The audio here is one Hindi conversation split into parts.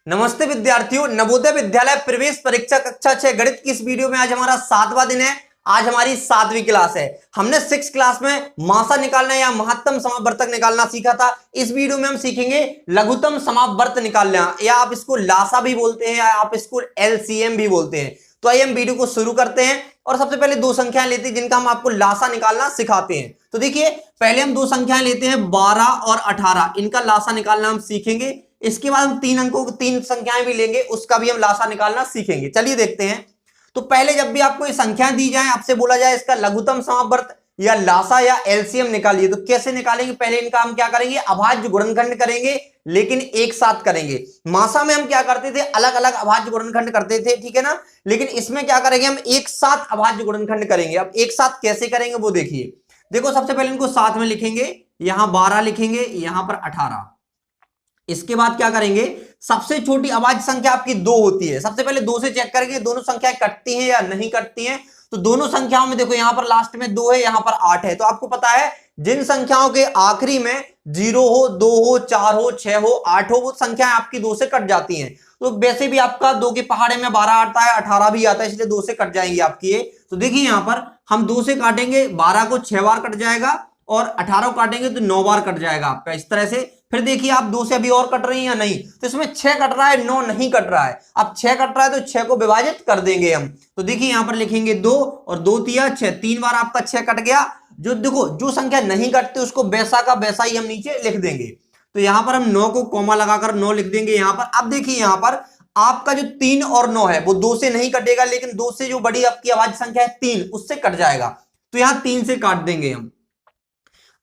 नमस्ते विद्यार्थियों, नवोदय विद्यालय प्रवेश परीक्षा कक्षा 6 गणित की इस वीडियो में आज हमारा 7वां दिन है। आज हमारी 7वीं क्लास है। हमने 6 क्लास में मासा निकालना या महत्तम समापवर्तक निकालना सीखा था। इस वीडियो में हम सीखेंगे लघुत्तम समापवर्त निकालना, या आप इसको लासा भी बोलते हैं या आप इसको एलसीएम भी बोलते हैं। तो आइए हम वीडियो को शुरू करते हैं और सबसे पहले दो संख्याएं लेते हैं जिनका हम आपको लासा निकालना सिखाते हैं। तो देखिए, पहले हम दो संख्याएं लेते हैं 12 और 18। इनका लासा निकालना हम सीखेंगे। इसके बाद हम 3 अंकों की 3 संख्याएं भी लेंगे, उसका भी हम लासा निकालना सीखेंगे। चलिए देखते हैं। तो पहले जब भी आपको ये संख्याएं दी जाए, आपसे बोला जाए इसका लघुत्तम समापवर्त या लासा या एलसीएम निकालिए, तो कैसे निकालेंगे? पहले इनका हम क्या करेंगे? अभाज्य गुणनखंड करेंगे, लेकिन एक साथ करेंगे। मासा में हम क्या करते थे? अलग अलग अभाज्य गुणनखंड करते थे, ठीक है ना। लेकिन इसमें क्या करेंगे? हम एक साथ अभाज्य गुणनखंड करेंगे। अब एक साथ कैसे करेंगे वो देखिए। देखो, सबसे पहले इनको साथ में लिखेंगे। यहां 12 लिखेंगे, यहां पर 18। इसके बाद क्या करेंगे? सबसे छोटी अभाज्य संख्या आपकी 2 होती है। सबसे पहले 2 से चेक करेंगे दोनों संख्याएं कटती हैं या नहीं कटती हैं। तो दोनों संख्याओं में देखो, यहां पर लास्ट में 2 है, यहां पर 8 है। तो आपको पता है जिन संख्याओं के आखिरी में 0 हो, 2 हो, 4 हो, 6 हो, 8 हो, वो संख्याएं आपकी 2 से कट जाती हैं। तो वैसे भी आपका 2 के पहाड़े में 12 आता है, 18 भी आता है, इसलिए 2 से कट जाएंगी आपकी ये। तो देखिए, यहां पर हम 2 से काटेंगे, 12 को 6 बार कट जाएगा और 18 को काटेंगे तो 9 बार कट जाएगा आपका, इस तरह से। फिर देखिए, आप 2 से अभी और कट रही हैं या नहीं? तो इसमें 6 कट रहा है, 9 नहीं कट रहा है। अब 6 कट रहा है तो 6 को विभाजित कर देंगे हम। तो देखिए, यहां पर लिखेंगे 2 और 2 तिया 6, 3 बार आपका 6 कट गया। जो देखो, जो संख्या नहीं कटती उसको वैसा का वैसा ही हम नीचे लिख देंगे। तो यहां पर हम 9 को कॉमा लगाकर 9 लिख देंगे यहां पर। अब देखिए, यहां पर आपका जो 3 और 9 है वो 2 से नहीं कटेगा, लेकिन 2 से जो बड़ी आपकी अभाज्य संख्या है 3, उससे कट जाएगा। तो यहां 3 से काट देंगे हम।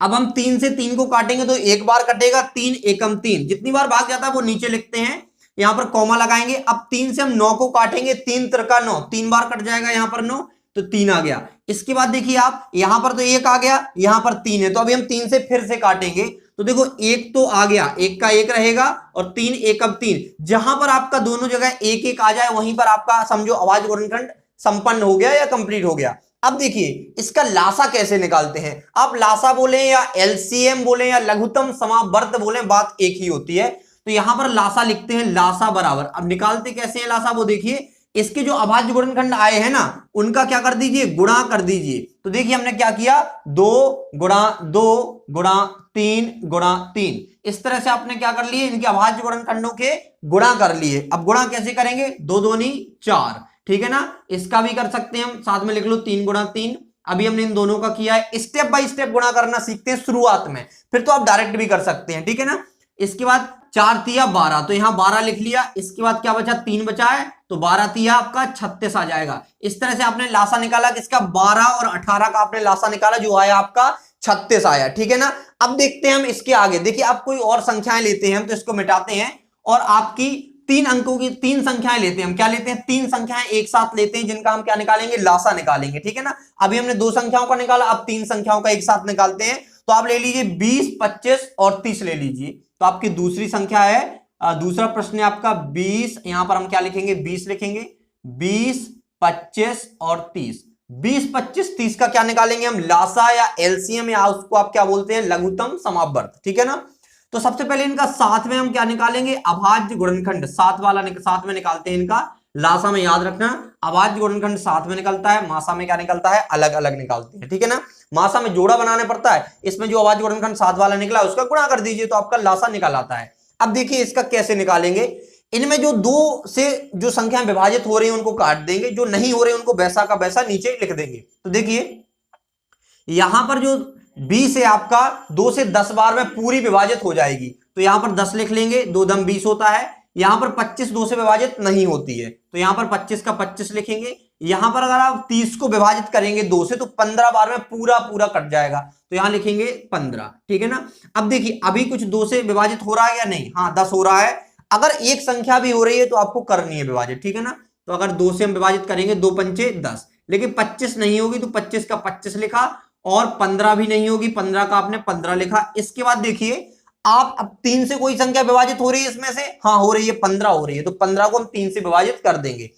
अब हम 3 से 3 को काटेंगे तो एक बार कटेगा, 3 एकम 3, जितनी बार भाग जाता है वो नीचे लिखते हैं, यहां पर कॉमा लगाएंगे। अब 3 से हम 9 को काटेंगे, 3 त्रिका 9, 3 बार कट जाएगा, यहां पर 9, तो 3 आ गया। इसके बाद देखिए आप, यहां पर तो 1 आ गया, यहां पर 3 है, तो अभी हम 3 से फिर से काटेंगे। तो देखो, 1 तो आ गया, 1 का 1 रहेगा और 3 एकम 3। जहां पर आपका दोनों जगह 1 1 आ जाए वहीं पर आपका समझो अभाज्य गुणनखंड संपन्न हो गया या कंप्लीट हो गया। अब देखिए, इसका लासा कैसे निकालते हैं। आप लासा बोले या एलसीएम बोले या लघुत्तम समापवर्त बोले, बात एक ही होती है। तो यहां पर लासा लिखते हैं, लासा बराबर। अब निकालते कैसे हैं लासा वो देखिए। इसके जो अभाज्य गुणनखंड आए हैं ना, उनका क्या कर दीजिए? गुणा कर दीजिए। तो देखिए, हमने क्या किया? 2 गुणा 2 गुणा 3 गुणा 3, इस तरह से आपने क्या कर लिए? इनके अभाज्य गुणनखंडों के गुणा कर लिए। अब गुणा कैसे करेंगे? 2 दूनी 4, ठीक है ना। इसका भी कर सकते हैं हम, साथ में लिख लो 3 गुणा 3। अभी हमने इन दोनों का किया है। स्टेप बाय स्टेप गुणा करना सीखते हैं शुरुआत में, फिर तो आप डायरेक्ट भी कर सकते हैं, ठीक है ना। इसके बाद 4 तिया 12, तो यहां 12 लिख लिया। इसके बाद क्या बचा? 3 बचा है, तो 12 तिया आपका 36 आ जाएगा। इस तरह से आपने लासा निकाला, किसका? 12 और 18 का आपने लासा निकाला, जो आया आपका 36 आया, ठीक है ना। अब देखते हैं हम इसके आगे। देखिए, आप कोई और संख्याएं लेते हैं हम, तो इसको मिटाते हैं और आपकी 3 अंकों की 3 संख्याएं लेते हैं हम। क्या लेते हैं? 3 संख्याएं एक साथ लेते हैं, जिनका हम क्या निकालेंगे? लासा निकालेंगे, ठीक है ना। अभी हमने 2 संख्याओं का निकाला, अब 3 संख्याओं का एक साथ निकालते हैं। तो आप ले लीजिए 20, 25 और 30 ले लीजिए। तो आपकी दूसरी संख्या है, दूसरा प्रश्न है आपका 20। यहां पर हम क्या लिखेंगे? 20 लिखेंगे। 20, 25 और 30। 20, 25, 30 का क्या निकालेंगे हम? लासा या एलसीएम, या उसको आप क्या बोलते हैं? लघुत्तम समापवर्त, ठीक है ना। तो सबसे पहले इनका साथ में हम क्या निकालेंगे? अभाज्य गुणनखंड, साथ वाला साथ में निकालते हैं इनका। लासा में याद रखना, अभाज्य गुणनखंड साथ में निकलता है, मासा में क्या निकलता है? अलग अलग निकालते हैं, ठीक है ना। मासा में जोड़ा बनाने पड़ता है, इसमें जो अभाज्य गुणनखंड साथ वाला निकला उसका गुणा कर दीजिए, तो आपका लासा निकल आता है। अब देखिए, इसका कैसे निकालेंगे। इनमें जो 2 से जो संख्या विभाजित हो रही है उनको काट देंगे, जो नहीं हो रही उनको वैसा का वैसा नीचे लिख देंगे। तो देखिए, यहां पर जो 20 है आपका 2 से 10 बार में पूरी विभाजित हो जाएगी, तो यहां पर 10 लिख लेंगे, 2 दम 20 होता है। यहां पर 25 2 से विभाजित नहीं होती है, तो यहां पर 25 का 25 लिखेंगे। यहां पर अगर आप 30 को विभाजित करेंगे 2 से, तो 15 बार में पूरा पूरा कट जाएगा, तो यहां लिखेंगे 15, ठीक है ना। अब देखिए, अभी कुछ 2 से विभाजित हो रहा है या नहीं? हाँ, 10 हो रहा है। अगर एक संख्या भी हो रही है तो आपको करनी है विभाजित, ठीक है ना। तो अगर 2 से हम विभाजित करेंगे, 2 पंचे 10, लेकिन 25 नहीं होगी, तो 25 का 25 लिखा, और 15 भी नहीं होगी, 15 का आपने 15 लिखा। इसके बाद देखिए, आप अब 3 से कोई संख्या विभाजित हो रही है इसमें से? हाँ, हो रही है, 15 हो रही है, तो 15 को हम 3 से विभाजित कर देंगे।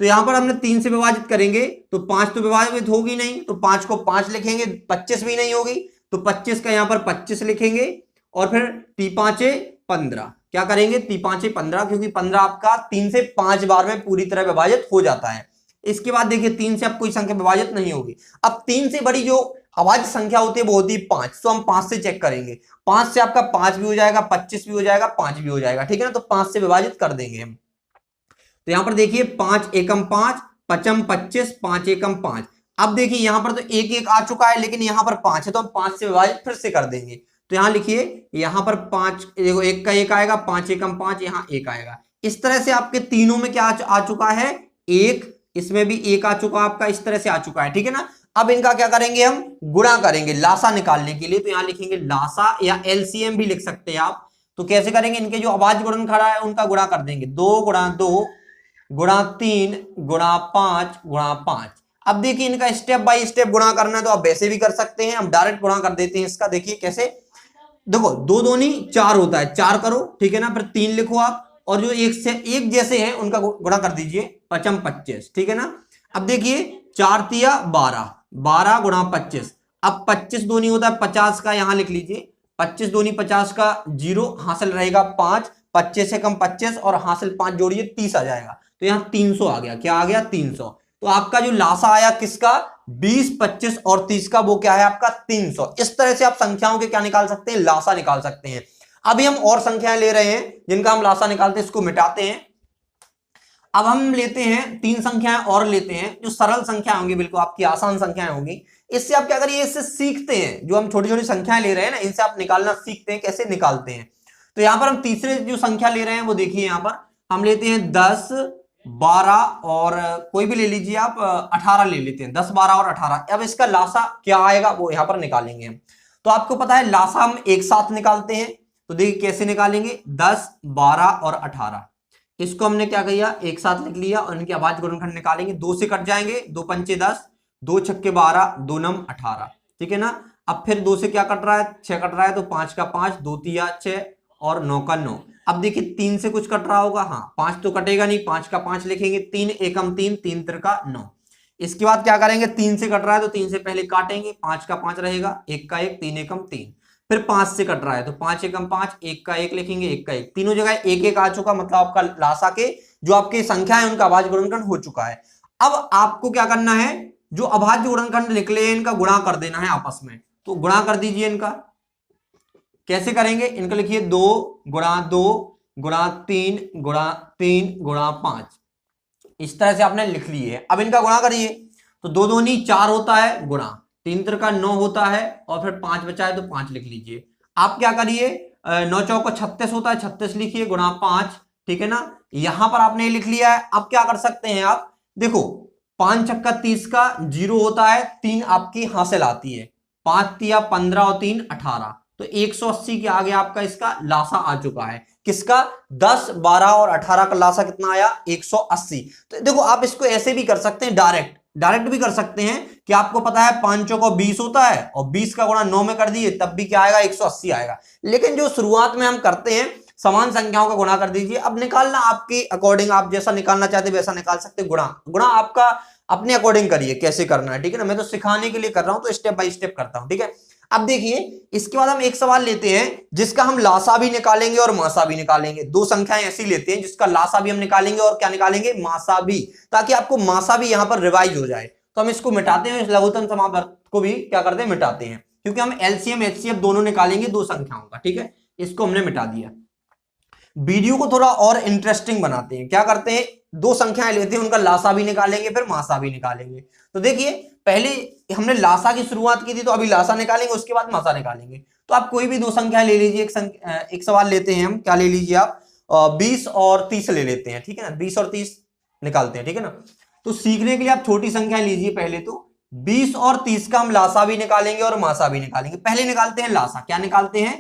तो यहां पर हमने 3 से विभाजित करेंगे तो 5 तो विभाजित होगी नहीं, तो 5 को 5 लिखेंगे। 25 भी नहीं होगी, तो 25 का यहां पर 25 लिखेंगे, और फिर 3 5 15, क्या करेंगे, 3×5 = 15, क्योंकि 15 आपका 3 से 5 बार में पूरी तरह विभाजित हो जाता है। इसके बाद देखिए 3 से अब कोई संख्या विभाजित नहीं होगी। अब 3 से बड़ी जो अभाज्य संख्या होती है वो होती है 5, तो हम 5 से चेक करेंगे। 5 से आपका 5 भी हो जाएगा, 25 भी हो जाएगा, 5 भी हो जाएगा, ठीक है ना। तो 5 से विभाजित कर देंगे हम। तो यहां पर देखिए 5 एकम 5, पचम 25, 5 एकम 5। अब देखिए यहां पर तो एक एक आ चुका है, लेकिन यहां पर 5 है, तो हम 5 से विभाजित फिर से कर देंगे। तो यहां लिखिए, यहां पर 5, देखो एक का एक आएगा, 5 एकम 5, यहां एक आएगा। इस तरह से आपके तीनों में क्या आ चुका है, एक, इसमें भी एक आ चुका आपका, इस तरह से आ चुका है, ठीक है ना। अब इनका क्या करेंगे, हम गुणा करेंगे लासा निकालने के लिए। तो यहां लिखेंगे लासा, या एलसीएम भी लिख सकते हैं आप। तो कैसे करेंगे, इनके जो अभाज्य गुणन खड़ा है उनका गुणा कर देंगे। 2 × 2 गुणा 3 गुणा 5 गुणा 5। अब देखिए इनका स्टेप बाय स्टेप गुणा करना है, तो आप वैसे भी कर सकते हैं, हम डायरेक्ट गुणा कर देते हैं इसका। देखिए कैसे, देखो 2 दूनी 4 होता है, 4 करो, ठीक है ना, फिर 3 लिखो आप, और जो एक से एक जैसे हैं उनका गुणा कर दीजिए, पचम 25, ठीक है ना। अब देखिए 4 तिया 12, 12 गुणा 25। अब 25 दूनी होता है 50 का, यहां लिख लीजिए 25 दूनी 50 का, 0 हासिल रहेगा 5, 25 से कम 25 और हासिल 5 जोड़िए 30 आ जाएगा। तो यहां 300 आ गया, क्या आ गया, 300। तो आपका जो लासा आया किसका, 20, 25 और 30 का, वो क्या है आपका 300। इस तरह से आप संख्याओं के क्या निकाल सकते हैं, लासा निकाल सकते हैं। अभी हम और संख्याएं ले रहे हैं जिनका हम लासा निकालते हैं, इसको मिटाते हैं। अब हम लेते हैं 3 संख्याएं और लेते हैं, जो सरल संख्या होंगी, बिल्कुल आपकी आसान संख्याएं होंगी। इससे आप क्या करिए, इससे सीखते हैं, जो हम छोटी छोटी संख्याएं ले रहे हैं ना, इनसे आप निकालना सीखते हैं, कैसे निकालते हैं। तो यहां पर हम तीसरे जो संख्या ले रहे हैं वो देखिए, यहां पर हम लेते हैं 10, 12 और कोई भी ले लीजिए आप, 18 ले लेते हैं, 10, 12 और 18। अब इसका लासा क्या आएगा वो यहां पर निकालेंगे हम। तो आपको पता है लासा हम एक साथ निकालते हैं, तो देखिए कैसे निकालेंगे, 10, 12 और 18, इसको हमने क्या किया, एक साथ लिख लिया, और इनके अभाज्य गुणनखंड निकालेंगे। 2 से कट जाएंगे, 2 पंचे 10, 2 छक्के 12, 2 नम 18, ठीक है ना। अब फिर 2 से क्या कट रहा है, 6 कट रहा है, तो 5 का 5, 2 तिया 6 और 9 का 9। अब देखिए 3 से कुछ कट रहा होगा, हाँ 5 तो कटेगा नहीं, 5 का 5 लिखेंगे, 3 एकम 3, 3 त्रिका 9। इसके बाद क्या करेंगे, 3 से कट रहा है तो 3 से पहले काटेंगे, 5 का 5 रहेगा, 1 का 1, 3 एकम 3। फिर 5 से कट रहा है तो 5 एकम 5, 1 का 1 लिखेंगे, 1 का 1, तीनों जगह 1 1 आ चुका, मतलब आपका लासा के जो आपकी संख्या है उनका अभाज्य गुणनखंड हो चुका है। अब आपको क्या करना है, जो अभाज्य गुणनखंड निकले हैं इनका गुणा कर देना है आपस में। तो गुणा कर दीजिए इनका, कैसे करेंगे, इनका लिखिए 2 गुणा 2 गुणा 3 गुणा 3 गुणा 5, इस तरह से आपने लिख लिए है। अब इनका गुणा करिए, तो 2 दूनी 4 होता है, गुणा 3 त्रिका 9 होता है, और फिर 5 बचा है तो 5 लिख लीजिए। आप क्या करिए, 9 चौका 36 होता है, 36 लिखिए, गुणा 5, ठीक है ना। यहां पर आपने लिख लिया है। अब क्या कर सकते हैं आप, देखो 5 छक्का 30 का 0 होता है, 3 आपकी हासिल आती है, 5 तिया 15 और 3 18, तो 180 के आगे आपका इसका लासा आ चुका है। किसका, 10, 12 और 18 का लासा कितना आया, 180। तो देखो आप इसको ऐसे भी कर सकते हैं, डायरेक्ट भी कर सकते हैं कि आपको पता है 5 चौका 20 होता है, और 20 का गुणा 9 में कर दिए, तब भी क्या आएगा, 180 आएगा। लेकिन जो शुरुआत में हम करते हैं, समान संख्याओं का गुणा कर दीजिए। अब निकालना आपके अकॉर्डिंग, आप जैसा निकालना चाहते हैं वैसा निकाल सकते हैं। गुणा आपका अपने अकॉर्डिंग करिए, कैसे करना है, ठीक है ना। मैं तो सिखाने के लिए कर रहा हूं, तो स्टेप बाय स्टेप करता हूं, ठीक है। अब देखिए इसके बाद हम एक सवाल लेते हैं जिसका हम लासा भी निकालेंगे और मासा भी निकालेंगे। 2 संख्याएं ऐसी लेते हैं जिसका लासा भी हम निकालेंगे और क्या निकालेंगे, मासा भी, ताकि आपको मासा भी यहां पर रिवाइज हो जाए। तो हम इसको मिटाते हैं, इस लघुत्तम समावर्त को भी क्या करते हैं, मिटाते हैं, क्योंकि हम एलसीएम एचसीएफ दोनों निकालेंगे 2 संख्याओं का, ठीक है। इसको हमने मिटा दिया। वीडियो को थोड़ा और इंटरेस्टिंग बनाते हैं, क्या करते हैं, 2 संख्याएं लेते हैं, उनका लासा भी निकालेंगे, फिर मासा भी निकालेंगे। तो देखिए पहले हमने लासा की शुरुआत की थी, तो अभी लासा निकालेंगे, उसके बाद मासा निकालेंगे। तो आप कोई भी 2 संख्याएं ले लीजिए। एक सवाल लेते हैं हम, क्या ले लीजिए आप, 20 और 30 ले लेते हैं, ठीक है ना। 20 और 30 निकालते हैं, ठीक है ना। तो सीखने के लिए आप छोटी संख्याएं लीजिए। पहले तो 20 और 30 का हम लासा भी निकालेंगे और मासा भी निकालेंगे। पहले निकालते हैं लासा, क्या निकालते हैं,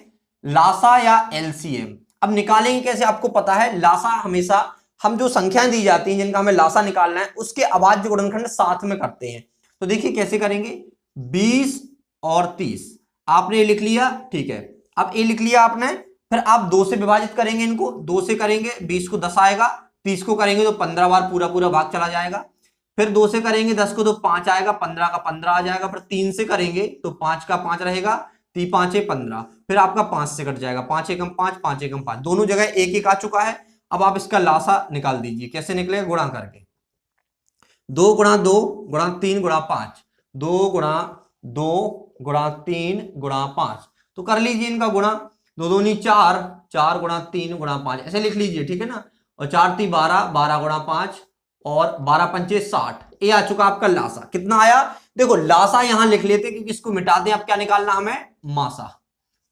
लासा या एलसीएम। अब निकालेंगे कैसे, आपको पता है लासा हमेशा हम जो संख्याएं दी जाती हैं जिनका हमें लासा निकालना है, उसके अभाज्य गुणनखंड साथ में करते हैं। तो देखिए कैसे करेंगे, 20 और 30 आपने लिख लिया, ठीक है। अब ये लिख लिया आपने, फिर आप 2 से विभाजित करेंगे इनको, 2 से करेंगे 20 को 10 आएगा, 30 को करेंगे तो 15 बार पूरा पूरा भाग चला जाएगा। फिर 2 से करेंगे 10 को तो 5 आएगा, 15 का 15 आ जाएगा। फिर 3 से करेंगे तो 5 का 5 रहेगा, 3 5 15, फिर आपका 5 से कट जाएगा, 5 एकम 5, 5 एकम 5, दोनों जगह एक एक आ चुका है। अब आप इसका लासा निकाल दीजिए, कैसे निकलेगा, गुणा करके 2 गुणा 2 गुणा 3 गुणा 5, 2 गुणा 2 गुणा 3 गुणा 5, तो कर लीजिए इनका गुणा, 2 दूनी 4, 4 गुणा 3 गुणा 5, ऐसे लिख लीजिए, ठीक है ना। और 4 3 12, 12 गुणा 5 और 12 पंचे 60, ये आ चुका आपका लासा। कितना आया, देखो लासा यहां लिख लेते क्योंकि इसको मिटा दें। अब क्या निकालना हमें, मासा,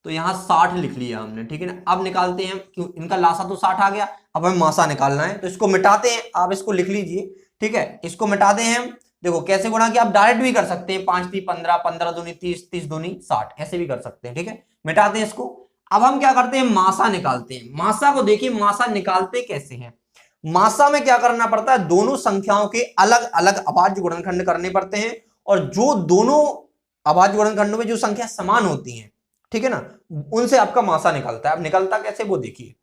तो यहां 60 लिख लिया हमने, ठीक है ना। अब निकालते हैं, क्यों, इनका लासा तो 60 आ गया, अब हमें मासा निकालना है, तो इसको मिटाते हैं। आप इसको लिख लीजिए, ठीक है, इसको मिटा दें हम। देखो कैसे गुणा किया, आप डायरेक्ट भी कर सकते हैं, 5 3 15, 15 दूनी 30, 30 दूनी 60, ऐसे भी कर सकते हैं, ठीक है। मिटाते हैं इसको। अब हम क्या करते हैं, मासा निकालते हैं। मासा को देखिए, मासा निकालते कैसे हैं। मासा में क्या करना पड़ता है, दोनों संख्याओं के अलग अलग अभाज्य गुणनखंड करने पड़ते हैं, और जो दोनों अभाज्य गुणनखंडों में जो संख्या समान होती है, ठीक है ना, उनसे आपका मासा निकलता है। अब निकलता कैसे वो देखिए।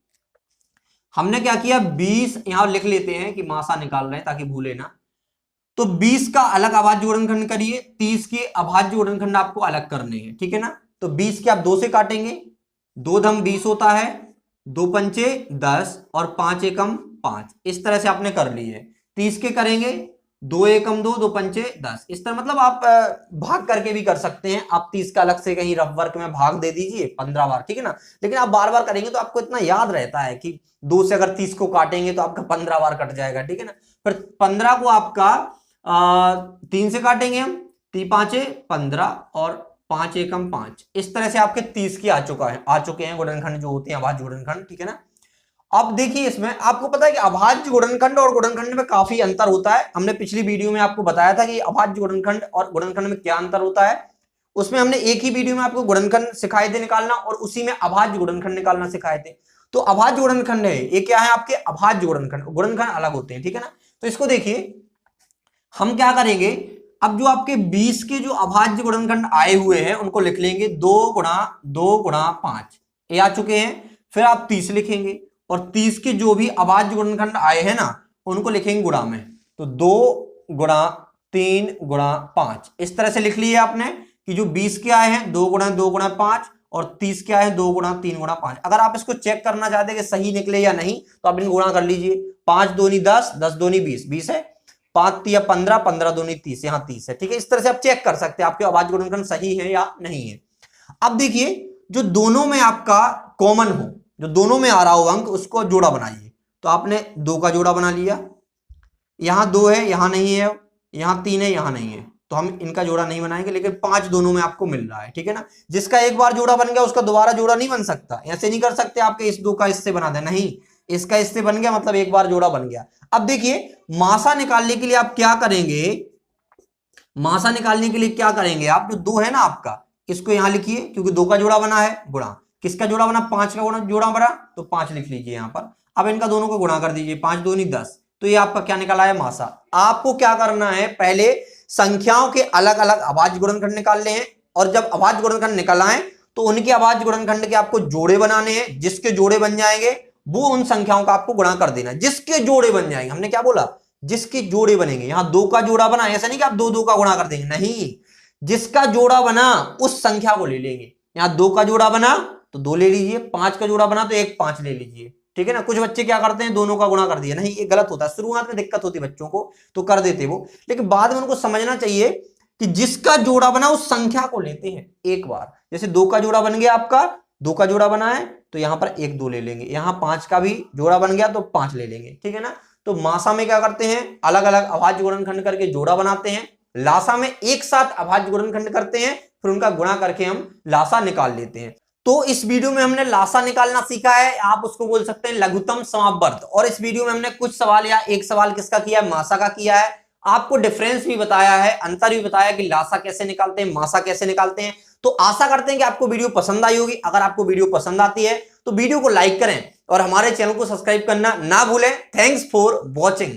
हमने क्या किया, 20 यहां लिख लेते हैं कि मासा निकाल रहे हैं ताकि भूले ना। तो 20 का अलग अभाज्य गुणनखंड करिए, 30 के अभाज्य गुणनखंड आपको अलग करने हैं, ठीक है ना। तो 20 के आप 2 से काटेंगे, 2 धम 20 होता है, 2 पंचे 10 और 5 एकम 5, इस तरह से आपने कर ली है। 30 के करेंगे, 2 एकम 2, 2 पंचे 10, इस तरह मतलब आप भाग करके भी कर सकते हैं। आप 30 का अलग से कहीं रफ वर्क में भाग दे दीजिए 15 बार, ठीक है ना। लेकिन आप बार बार करेंगे तो आपको इतना याद रहता है कि 2 से अगर 30 को काटेंगे तो आपका 15 बार कट जाएगा, ठीक है ना। फिर 15 को आपका 3 से काटेंगे हम, 3 5 15 और 5 एकम 5, इस तरह से आपके 30 के आ चुके हैं गुणनखंड जो होते हैं अभाज्य गुणनखंड, ठीक है ना। अब देखिए इसमें आपको पता है कि अभाज्य गुणनखंड और गुणनखंड में काफी अंतर होता है। हमने पिछली वीडियो में आपको बताया था कि अभाज्य गुणनखंड और गुणनखंड में क्या अंतर होता है। उसमें हमने एक ही वीडियो में आपको गुणनखंड सिखाए थे निकालना, और उसी में अभाज्य गुणनखंड निकालना सिखाए थे। तो अभाज्य गुणनखंड है ये, क्या है आपके अभाज्य गुणनखंड, गुणनखंड अलग होते हैं, ठीक है ना। तो इसको देखिए हम क्या करेंगे, अब जो आपके 20 के जो अभाज्य गुणनखंड आए हुए हैं उनको लिख लेंगे 2 गुणा 2 गुणा 5, ये आ चुके हैं। फिर आप 30 लिखेंगे, और 30 के जो भी अभाज्य गुणनखंड आए हैं ना उनको लिखेंगे गुणा में, तो 2 गुणा 3 गुणा 5, इस तरह से लिख लिया आपने कि जो 20 के आए हैं 2 गुणा 5, और 30 के आए हैं 2 गुणा 3 गुणा 5। अगर आप इसको चेक करना चाहते हैं कि सही निकले या नहीं तो आप इनको गुणा कर लीजिए, 5 दूनी 10, 10 दूनी 20, 20 है, 5 3 15, 15 दूनी 30, यहाँ 30 है, ठीक है। इस तरह से आप चेक कर सकते हैं आपके अभाज्य गुणनखंड सही है या नहीं है। अब देखिए जो दोनों में आपका कॉमन हो, जो दोनों में आ रहा हो अंक, उसको जोड़ा बनाइए। तो आपने 2 का जोड़ा बना लिया, यहां 2 है यहां नहीं है, यहां 3 है यहां नहीं है, तो हम इनका जोड़ा नहीं बनाएंगे, लेकिन 5 दोनों में आपको मिल रहा है, ठीक है ना। जिसका एक बार जोड़ा बन गया उसका दोबारा जोड़ा नहीं बन सकता, ऐसे नहीं कर सकते आपके इस 2 का इससे बना दे, नहीं, इसका इससे बन गया मतलब एक बार जोड़ा बन गया। अब देखिए मासा निकालने के लिए आप क्या करेंगे, मासा निकालने के लिए क्या करेंगे आप, जो 2 है ना आपका, इसको यहां लिखिए क्योंकि 2 का जोड़ा बना है, गुणा किसका जोड़ा बना, 5 का जोड़ा बना, तो 5 लिख लीजिए यहां पर। अब इनका दोनों को गुणा कर दीजिए, 5 दूनी 10, तो ये आपका क्या निकला है, मासा। आपको क्या करना है, पहले संख्याओं के अलग अलग अभाज्य गुणनखंड निकालने हैं, और जब अभाज्य गुणनखंड निकल आए तो उनके अभाज्य गुणनखंड के आपको जोड़े बनाने हैं। जिसके जोड़े बन जाएंगे वो उन संख्याओं का आपको गुणा कर देना, जिसके जोड़े बन जाएंगे। हमने क्या बोला, जिसके जोड़े बनेंगे। यहां 2 का जोड़ा बना, ऐसा नहीं कि आप 2 का गुणा कर देंगे, नहीं, जिसका जोड़ा बना उस संख्या को ले लेंगे। यहां 2 का जोड़ा बना तो 2 ले लीजिए, 5 का जोड़ा बना तो 5 ले लीजिए, ठीक है ना। कुछ बच्चे क्या करते हैं, दोनों का गुणा कर दिया, नहीं, ये गलत होता है। शुरुआत में दिक्कत होती है बच्चों को तो कर देते वो, लेकिन बाद में उनको समझना चाहिए कि जिसका जोड़ा बना उस संख्या को लेते हैं एक बार। जैसे 2 का जोड़ा बन गया आपका, 2 का जोड़ा बना है तो यहां पर 1 2 ले लेंगे, यहां 5 का भी जोड़ा बन गया तो 5 ले लेंगे, ठीक है ना। तो मासा में क्या करते हैं, अलग अलग अभाज्य गुणनखंड करके जोड़ा बनाते हैं। लासा में एक साथ अभाज्य गुणनखंड करते हैं, फिर उनका गुणा करके हम लासा निकाल लेते हैं। तो इस वीडियो में हमने लासा निकालना सीखा है, आप उसको बोल सकते हैं लघुत्तम समावर्त। और इस वीडियो में हमने कुछ सवाल या एक सवाल किसका किया है, मासा का किया है। आपको डिफरेंस भी बताया है, अंतर भी बताया कि लासा कैसे निकालते हैं, मासा कैसे निकालते हैं। तो आशा करते हैं कि आपको वीडियो पसंद आई होगी। अगर आपको वीडियो पसंद आती है तो वीडियो को लाइक करें और हमारे चैनल को सब्सक्राइब करना ना भूलें। Thanks for watching.